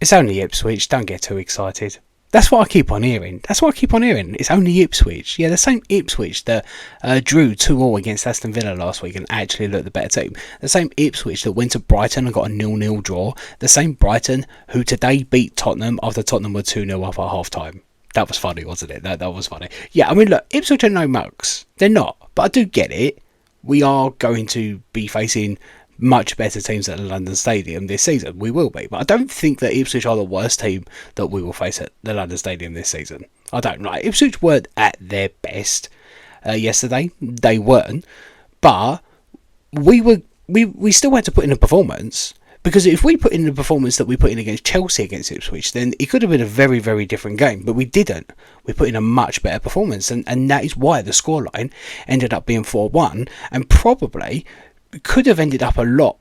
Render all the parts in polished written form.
It's only Ipswich, don't get too excited. That's what I keep on hearing. It's only Ipswich. Yeah, the same Ipswich that drew 2-2 against Aston Villa last week and actually looked the better team. The same Ipswich that went to Brighton and got a 0-0 draw. The same Brighton who today beat Tottenham after Tottenham were 2-0 up at half time. That was funny, wasn't it? That was funny. Yeah, I mean, look, Ipswich are no mugs. They're not. But I do get it. We are going to be facing much better teams at the London Stadium this season. We will be, but I don't think that Ipswich are the worst team that we will face at the London Stadium this season. I don't know. Ipswich weren't at their best yesterday. They weren't, but we still had to put in a performance. Because if we put in the performance that we put in against Chelsea against Ipswich, then it could have been a very, very different game. But we didn't. We put in a much better performance. And that is why the scoreline ended up being 4-1. And probably could have ended up a lot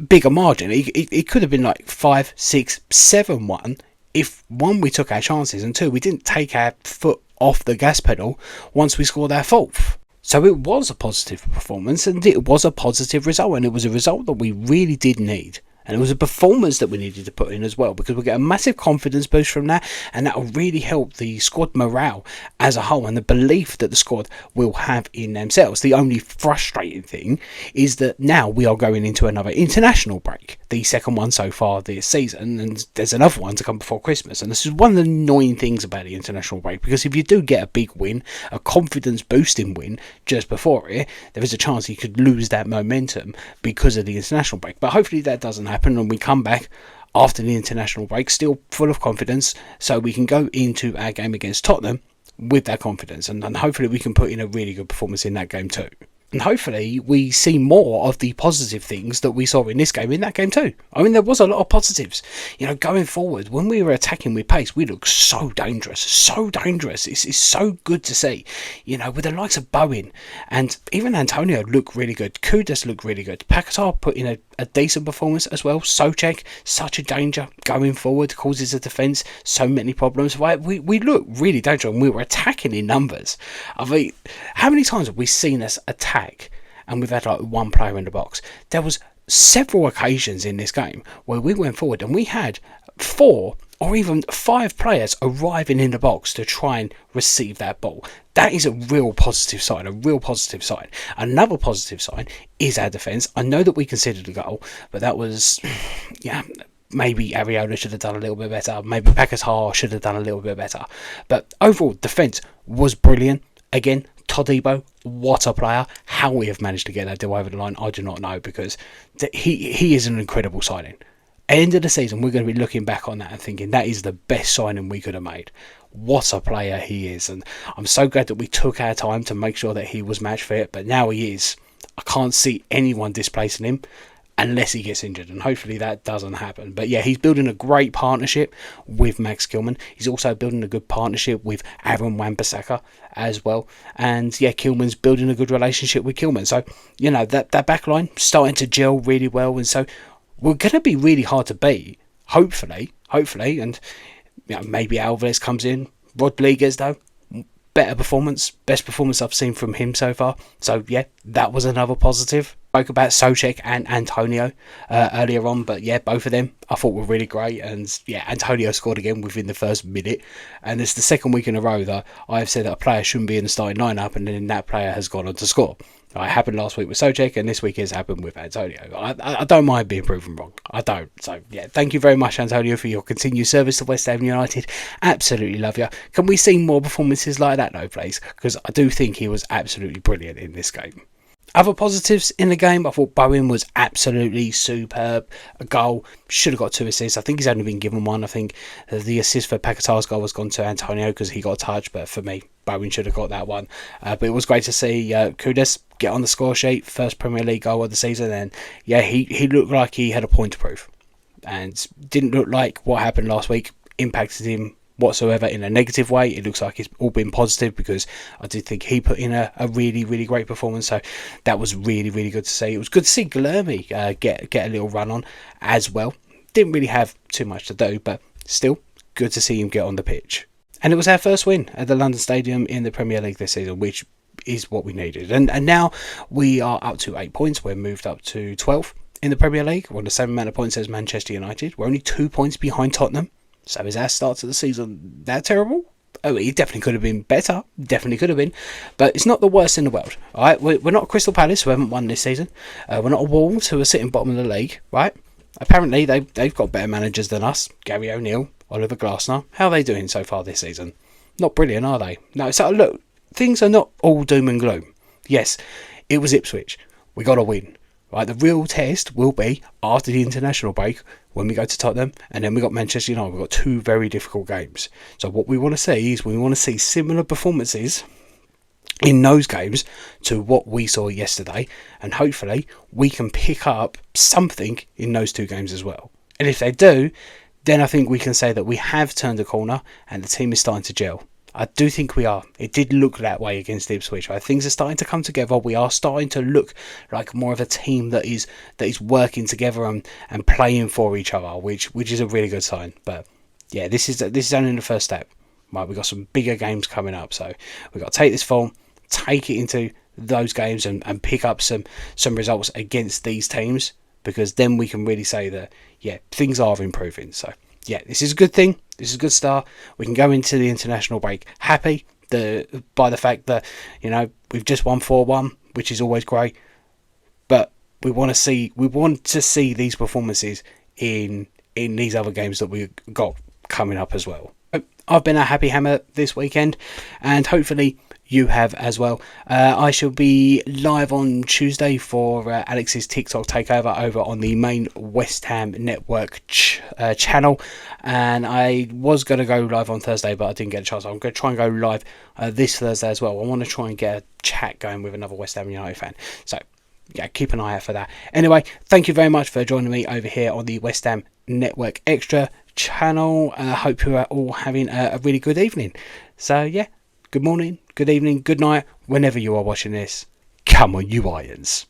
bigger margin. It could have been like 5, 6, 7-1 if, one, we took our chances, and two, we didn't take our foot off the gas pedal once we scored our fourth. So it was a positive performance, and it was a positive result, and it was a result that we really did need. And it was a performance that we needed to put in as well, because we'll get a massive confidence boost from that, and that will really help the squad morale as a whole and the belief that the squad will have in themselves. The only frustrating thing is that now we are going into another international break, the second one so far this season, and there's another one to come before Christmas. And this is one of the annoying things about the international break, because if you do get a big win, a confidence boosting win just before it, there is a chance you could lose that momentum because of the international break. But hopefully that doesn't happen, and we come back after the international break still full of confidence, so we can go into our game against Tottenham with that confidence, and hopefully we can put in a really good performance in that game too. And hopefully we see more of the positive things that we saw in this game in that game too. I mean, there was a lot of positives. You know, going forward, when we were attacking with pace, we looked so dangerous. So dangerous. It's so good to see. You know, with the likes of Bowen and even Antonio looked really good. Kudus looked really good. Paquetá put in a decent performance as well. Souček, such a danger going forward, causes the defence so many problems. We look really dangerous, and we were attacking in numbers. I mean, how many times have we seen us attack and we've had like one player in the box? There was several occasions in this game where we went forward and we had 4 or even 5 players arriving in the box to try and receive that ball. That is a real positive sign, Another positive sign is our defence. I know that we conceded a goal, but that was, yeah, maybe Areola should have done a little bit better. Maybe Paquetá should have done a little bit better. But overall, defence was brilliant. Again, Todibo, what a player. How we have managed to get that deal over the line, I do not know, because he is an incredible signing. End of the season, we're going to be looking back on that and thinking that is the best signing we could have made. What a player he is. And I'm so glad that we took our time to make sure that he was match fit, but now he is. I can't see anyone displacing him unless he gets injured, and hopefully that doesn't happen. But yeah, he's building a great partnership with Max Kilman. He's also building a good partnership with Aaron Wan-Bissaka as well. And yeah, Kilman's building a good relationship with Kilman. So, you know, that back line starting to gel really well, and so we're going to be really hard to beat, hopefully, and you know, maybe Alvarez comes in. Rodriguez, though, better performance, best performance I've seen from him so far. So yeah, that was another positive. Spoke about Souček and Antonio earlier on, but yeah, both of them I thought were really great. And yeah, Antonio scored again within the first minute, and it's the second week in a row that I've said that a player shouldn't be in the starting lineup, and then that player has gone on to score. It happened last week with Souček, and this week has happened with Antonio. I don't mind being proven wrong. I don't. So yeah, thank you very much, Antonio, for your continued service to West Ham United. Absolutely love you. Can we see more performances like that though, please? Because I do think he was absolutely brilliant in this game. Other positives in the game, I thought Bowen was absolutely superb. A goal, should have got 2 assists. I think he's only been given 1. I think the assist for Paquetá's goal has gone to Antonio because he got a touch, but for me, Bowen should have got that one. But it was great to see Kudus get on the score sheet, first Premier League goal of the season, and yeah, he looked like he had a point to prove, and didn't look like what happened last week impacted him whatsoever in a negative way. It looks like it's all been positive, because I did think he put in a really, really great performance. So that was really, really good to see. It was good to see Guilherme get a little run on as well. Didn't really have too much to do, but still good to see him get on the pitch. And it was our first win at the London Stadium in the Premier League this season, which is what we needed. And now we are up to 8 points. We're moved up to 12. in the Premier League. We're on the same amount of points as Manchester United. We're only 2 points behind Tottenham. So is our start to the season that terrible? Oh, it definitely could have been better. Definitely could have been. But it's not the worst in the world. All right? We're not Crystal Palace, who haven't won this season. We're not a Wolves, who are sitting bottom of the league. Right? Apparently, they've got better managers than us. Gary O'Neill, Oliver Glasner. How are they doing so far this season? Not brilliant, are they? No, so look, things are not all doom and gloom. Yes, it was Ipswich. We got a win. Right, the real test will be after the international break when we go to Tottenham, and then we got Manchester United. We've got 2 very difficult games. So what we want to see is we want to see similar performances in those games to what we saw yesterday, and hopefully we can pick up something in those 2 games as well. And if they do, then I think we can say that we have turned a corner and the team is starting to gel. I do think we are. It did look that way against Ipswich. Right? Things are starting to come together. We are starting to look like more of a team that is working together and playing for each other, which is a really good sign. But yeah, this is only the first step. Right, we've got some bigger games coming up, so we've got to take this form, take it into those games, and pick up some results against these teams, because then we can really say that yeah, things are improving. So yeah, this is a good thing. This is a good start. We can go into the international break happy by the fact that, you know, we've just won 4-1, which is always great. But we want to see these performances in these other games that we've got coming up as well. I've been a happy hammer this weekend, and hopefully you have as well. I shall be live on Tuesday for Alex's TikTok takeover over on the main West Ham Network channel, and I was going to go live on Thursday, but I didn't get a chance. I'm going to try and go live this Thursday as well. I want to try and get a chat going with another West Ham United fan, so yeah, keep an eye out for that. Anyway, thank you very much for joining me over here on the West Ham Network Extra channel. I hope you are all having a really good evening. So yeah, good morning, good evening, good night, whenever you are watching this. Come on, you Irons.